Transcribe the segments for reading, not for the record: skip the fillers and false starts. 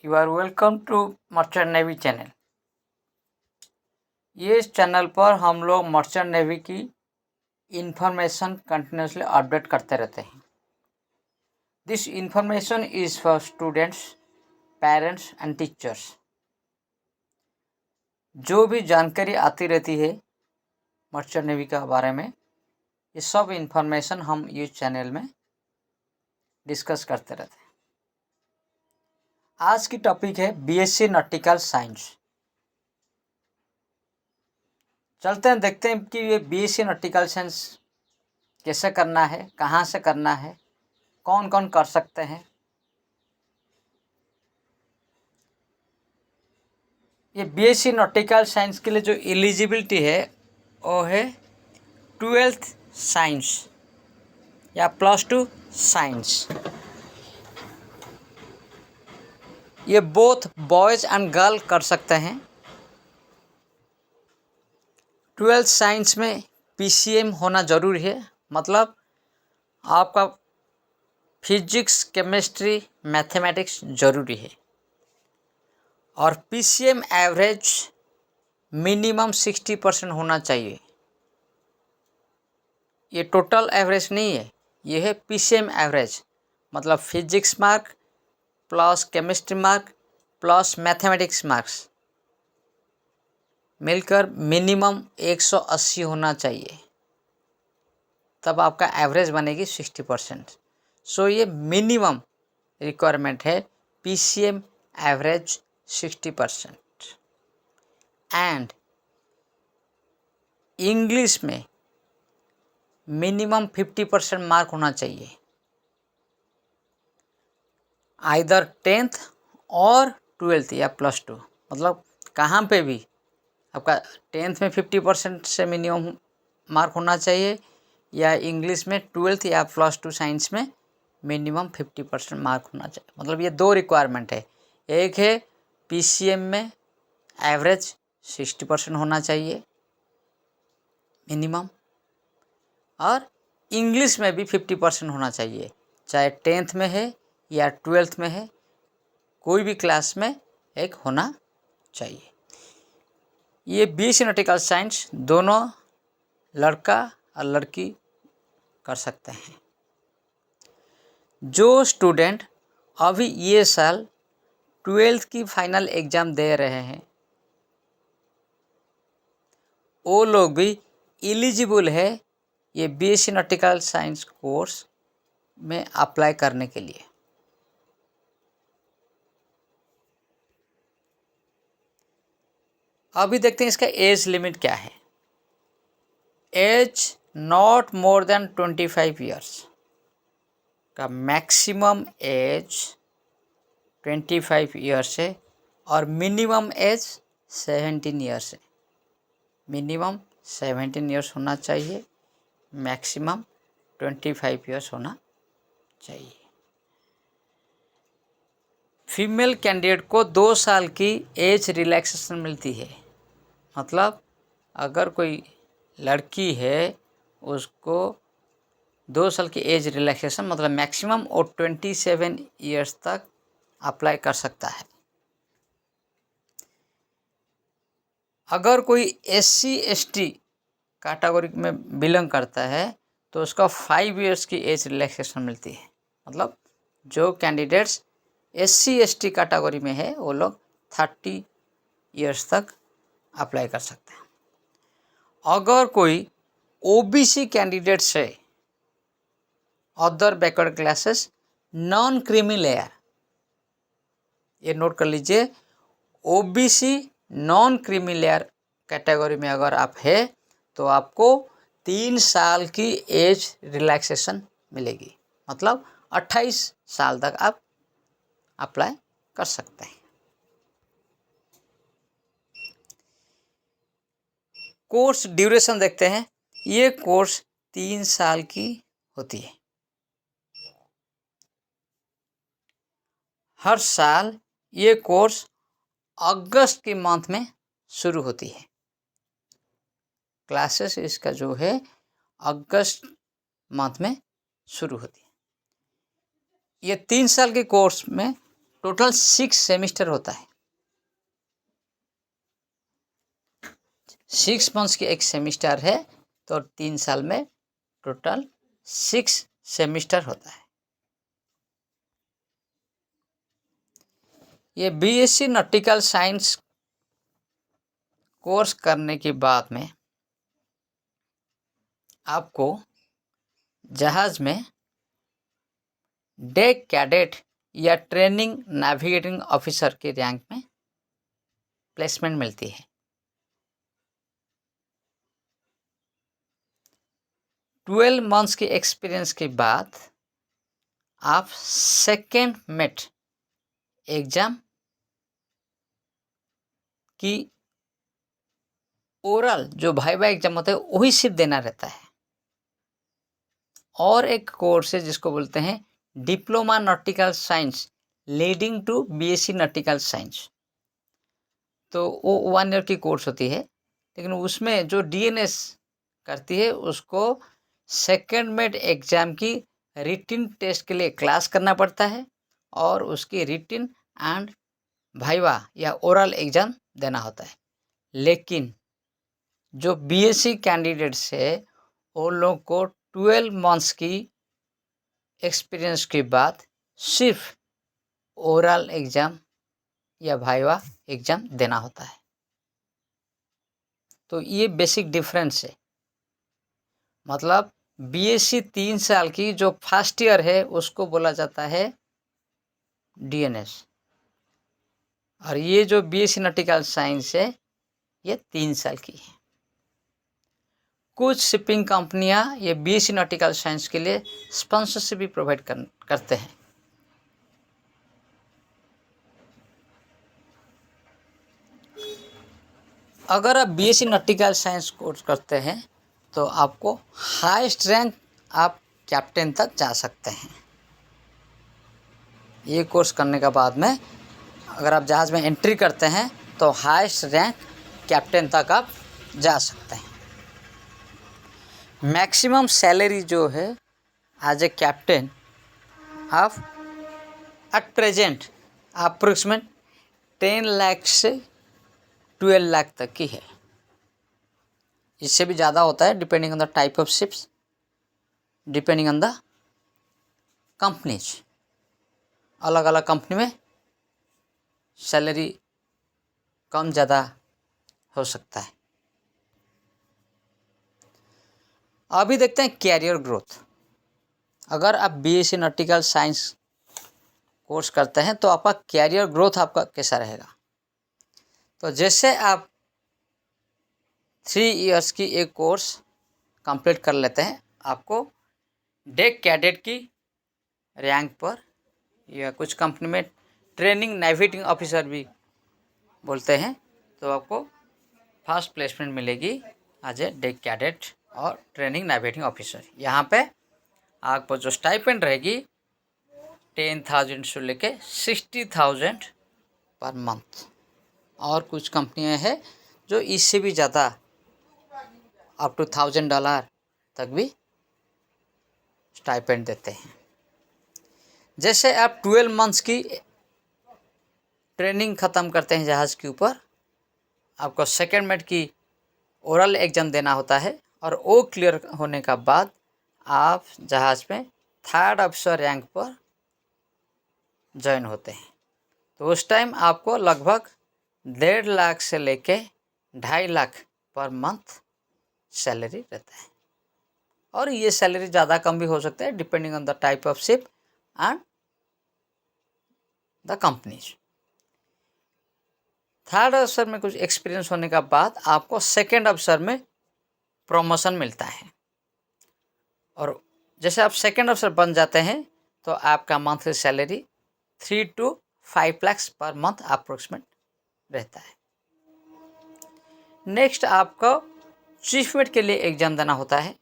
You are welcome to merchant navy channel. ये channel पर हम लोग मर्चेंट नेवी की इंफॉर्मेशन कंटिन्यूसली अपडेट करते रहते हैं। This information is for students, parents and teachers. जो भी जानकारी आती रहती है मर्चेंट नेवी के बारे में, ये सब इंफॉर्मेशन हम ये चैनल में डिस्कस करते रहते हैं। आज की टॉपिक है बीएससी नॉटिकल साइंस। चलते हैं, देखते हैं कि ये बीएससी नॉटिकल साइंस कैसे करना है, कहाँ से करना है, कौन कौन कर सकते हैं। ये बीएससी नॉटिकल साइंस के लिए जो एलिजिबिलिटी है वो है 12th साइंस या +2 साइंस। ये बोथ बॉयज़ एंड गर्ल कर सकते हैं। 12th साइंस में पीसीएम होना ज़रूरी है, मतलब आपका फिजिक्स, केमिस्ट्री, मैथमेटिक्स ज़रूरी है। और पीसीएम एवरेज मिनिमम 60% होना चाहिए। ये टोटल एवरेज नहीं है, ये है पीसीएम एवरेज, मतलब physics mark plus chemistry mark plus mathematics marks मिलकर मिनिमम 180 होना चाहिए, तब आपका एवरेज बनेगी 60%। सो ये मिनिमम रिक्वायरमेंट है, पीसीएम एवरेज 60%। एंड इंग्लिश में मिनिमम 50% मार्क होना चाहिए, आइदर 10th और 12th या +2। मतलब कहाँ पे भी आपका 10th में 50% से मिनिमम मार्क होना चाहिए, या इंग्लिश में 12th या +2 साइंस में मिनिमम 50% मार्क होना चाहिए। मतलब ये दो रिक्वायरमेंट है, एक है पीसीएम में एवरेज 60% होना चाहिए मिनिमम, और इंग्लिश में भी 50% होना चाहिए, चाहे 10th में है या 12th में है, कोई भी क्लास में एक होना चाहिए। ये बीएससी नॉटिकल साइंस दोनों लड़का और लड़की कर सकते हैं। जो स्टूडेंट अभी ये साल 12th की फाइनल एग्ज़ाम दे रहे हैं, वो लोग भी एलिजिबल है ये बीएससी नॉटिकल साइंस कोर्स में अप्लाई करने के लिए। अभी देखते हैं इसका एज लिमिट क्या है। Age not more than 25 years का मैक्सिमम एज 25 ईयर्स है, और मिनिमम एज 17 ईयर्स है। मिनिमम 17 ईयर्स होना चाहिए, मैक्सिमम 25 ईयर्स होना चाहिए। फीमेल कैंडिडेट को 2 साल की एज रिलैक्सेशन मिलती है, मतलब अगर कोई लड़की है उसको 2 साल की एज रिलैक्सेशन, मतलब मैक्सिमम और 27 ईयर्स तक अप्लाई कर सकता है। अगर कोई SC ST कैटेगरी में बिलोंग करता है तो उसका 5 ईयर्स की एज रिलैक्सेशन मिलती है। मतलब जो कैंडिडेट्स SC ST कैटेगरी में है वो लोग 30 ईयर्स तक अप्लाई कर सकते हैं। अगर कोई OBC कैंडिडेट्स है, other backward classes, non creamy layer, ये नोट कर लीजिए, OBC non creamy layer category में अगर आप है तो आपको 3 साल की एज रिलैक्सेशन मिलेगी, मतलब 28 साल तक आप अप्लाई कर सकते हैं। कोर्स ड्यूरेशन देखते हैं। ये कोर्स 3 साल की होती है। हर साल ये कोर्स अगस्त के मंथ में शुरू होती है। क्लासेस इसका जो है अगस्त मंथ में शुरू होती है। ये 3 साल के कोर्स में टोटल 6 सेमिस्टर होता है। 6 मंथ्स की एक सेमिस्टर है, तो 3 साल में टोटल 6 सेमिस्टर होता है। ये बीएससी नॉटिकल साइंस कोर्स करने के बाद में आपको जहाज में डेक कैडेट या ट्रेनिंग नेविगेटिंग ऑफिसर के रैंक में प्लेसमेंट मिलती है। 12 मंथ्स के एक्सपीरियंस के बाद आप सेकेंड मेट एग्जाम की ओरल जो वाइवा एग्जाम होता है वही सिर्फ देना रहता है। और एक कोर्स है जिसको बोलते हैं diploma nautical science leading to BSc nautical science. तो वो 1 ईयर की कोर्स होती है, लेकिन उसमें जो डीएनएस करती है उसको सेकेंड मेट एग्जाम की रिटिन टेस्ट के लिए क्लास करना पड़ता है और उसकी रिटिन एंड वाइवा या ओरल एग्जाम देना होता है। लेकिन जो बीएससी कैंडिडेट्स है वो लोग को 12 मंथ्स की एक्सपीरियंस के बाद सिर्फ ओरल एग्जाम या वाइवा एग्जाम देना होता है। तो ये बेसिक डिफरेंस है। मतलब बीएससी 3 साल की जो फर्स्ट ईयर है उसको बोला जाता है डीएनएस, और ये जो बीएससी नॉटिकल साइंस है ये 3 साल की है। कुछ शिपिंग कंपनियां ये बीएससी नॉटिकल साइंस के लिए स्पॉन्सरशिप भी प्रोवाइड करते हैं। अगर आप बीएससी नॉटिकल साइंस कोर्स करते हैं तो आपको हाईएस्ट रैंक आप कैप्टन तक जा सकते हैं। ये कोर्स करने के बाद में अगर आप जहाज़ में एंट्री करते हैं तो हाईएस्ट रैंक कैप्टन तक आप जा सकते हैं। मैक्सिमम सैलरी जो है एज ए कैप्टन आप एट प्रेजेंट अप्रोक्सीमेट 10 लाख से 12 लाख तक की है। इससे भी ज़्यादा होता है depending on the type of ships, depending on the companies. अलग अलग कंपनी में सैलरी कम ज़्यादा हो सकता है। अभी देखते हैं कैरियर ग्रोथ। अगर आप बीएससी नॉटिकल साइंस कोर्स करते हैं तो आपका कैरियर ग्रोथ आपका कैसा रहेगा। तो जैसे आप 3 इयर्स की एक कोर्स कंप्लीट कर लेते हैं, आपको डेक कैडेट की रैंक पर या कुछ कंपनी में ट्रेनिंग नेविगेटिंग ऑफिसर भी बोलते हैं, तो आपको फर्स्ट प्लेसमेंट मिलेगी एज ए डेक कैडेट और ट्रेनिंग नेविगेटिंग ऑफिसर। यहाँ पे आपको जो स्टाइपेंड रहेगी 10,000 से लेके 60,000 पर मंथ। और कुछ कंपनियां हैं जो इससे भी ज़्यादा अप टू $1,000 तक भी स्टाइपेंड देते हैं। जैसे आप 12 मंथ्स की ट्रेनिंग ख़त्म करते हैं जहाज़ के ऊपर, आपको सेकेंड मेट की ओरल एग्ज़ाम देना होता है और वो क्लियर होने का बाद आप जहाज़ में 3rd ऑफिसर रैंक पर ज्वाइन होते हैं। तो उस टाइम आपको लगभग 1.5 लाख से लेके 2.5 लाख पर मंथ सैलरी रहता है। और ये सैलरी ज़्यादा कम भी हो सकता है depending on the type of ship and the companies. 3rd अफसर में कुछ एक्सपीरियंस होने का बाद आपको 2nd अफसर में प्रमोशन मिलता है। और जैसे आप 2nd अफसर बन जाते हैं तो आपका monthly salary 3 to 5 lakh per month approximate रहता है। नेक्स्ट आपको चीफ मेट के लिए एग्ज़ाम देना होता है।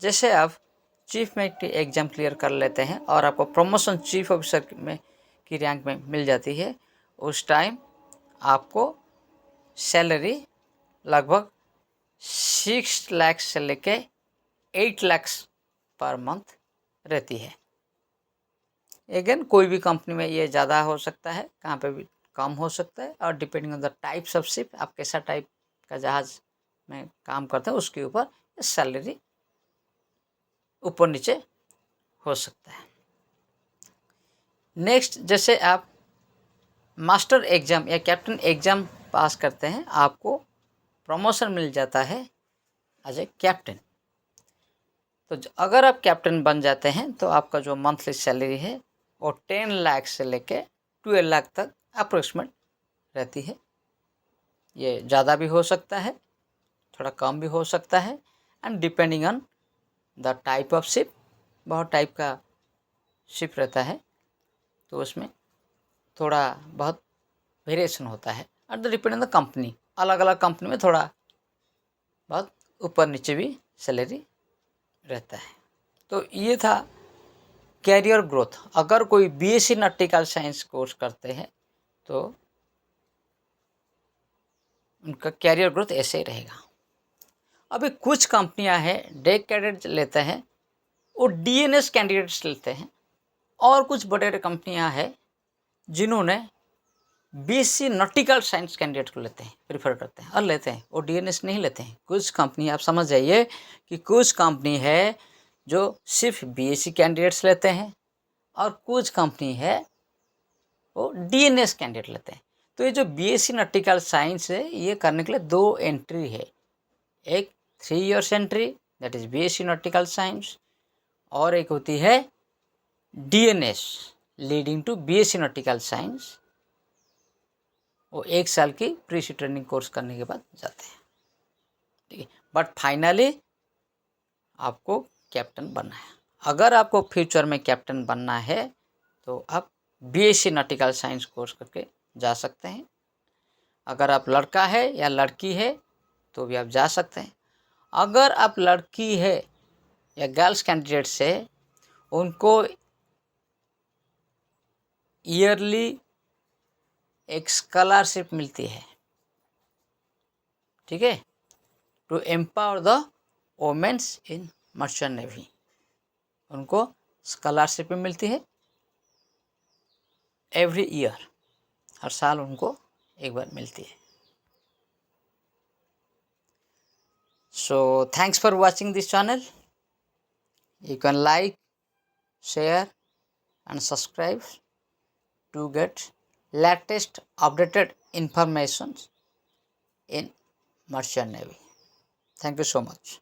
जैसे आप चीफ मेट की एग्ज़ाम क्लियर कर लेते हैं और आपको प्रमोशन चीफ ऑफिसर में की रैंक में मिल जाती है, उस टाइम आपको सैलरी लगभग 6 लाख से लेके 8 लाख पर मंथ रहती है। अगेन कोई भी कंपनी में ये ज़्यादा हो सकता है, कहाँ पे भी कम हो सकता है, और depending on the types of ship, आप कैसा टाइप का जहाज़ में काम करते हैं उसके ऊपर सैलरी ऊपर नीचे हो सकता है। नेक्स्ट, जैसे आप मास्टर एग्ज़ाम या कैप्टन एग्ज़ाम पास करते हैं, आपको प्रमोशन मिल जाता है एज ए कैप्टन। तो अगर आप कैप्टन बन जाते हैं तो आपका जो मंथली सैलरी है वो 10 लाख से लेके 12 लाख तक अप्रोक्सीमेट रहती है। ये ज़्यादा भी हो सकता है, थोड़ा कम भी हो सकता है, and depending on the type of ship. बहुत टाइप का शिप रहता है तो उसमें थोड़ा बहुत वेरिएशन होता है, and depending on the company, अलग अलग कंपनी में थोड़ा बहुत ऊपर नीचे भी सैलरी रहता है। तो ये था कैरियर ग्रोथ। अगर कोई बीएससी नॉटिकल साइंस कोर्स करते हैं तो उनका कैरियर ग्रोथ ऐसे ही रहेगा। अभी कुछ कंपनियां हैं डे कैडेट लेते हैं, वो डीएनएस कैंडिडेट्स लेते हैं, और कुछ बड़े कंपनियां हैं जिन्होंने बीएससी नॉटिकल साइंस कैंडिडेट को लेते हैं, प्रीफर करते हैं और लेते हैं, वो डीएनएस नहीं लेते हैं। कुछ कंपनी, आप समझ जाइए कि कुछ कंपनी है जो सिर्फ बीएससी कैंडिडेट्स लेते हैं, और कुछ कंपनी है वो डीएनएस कैंडिडेट लेते हैं। तो ये जो बीएससी नॉटिकल साइंस है, ये करने के लिए 2 एंट्री है। एक 3 years entry, that is BSc nautical science, और एक होती है DNS leading to BSc nautical science. वो 1 साल की प्री सी ट्रेनिंग कोर्स करने के बाद जाते हैं, ठीक है। बट फाइनली आपको कैप्टन बनना है। अगर आपको फ्यूचर में कैप्टन बनना है तो आप बीएससी नॉटिकल साइंस कोर्स करके जा सकते हैं। अगर आप लड़का है या लड़की है तो भी आप जा सकते हैं। अगर आप लड़की है या गर्ल्स कैंडिडेट्स है, उनको ईयरली एक स्कॉलरशिप मिलती है, ठीक है, to empower the womens in merchant navy. उनको स्कॉलरशिप मिलती है एवरी ईयर, हर साल उनको एक बार मिलती है। So thanks for watching this channel. You can like, share and subscribe to get latest updated information in Merchant Navy. Thank you so much.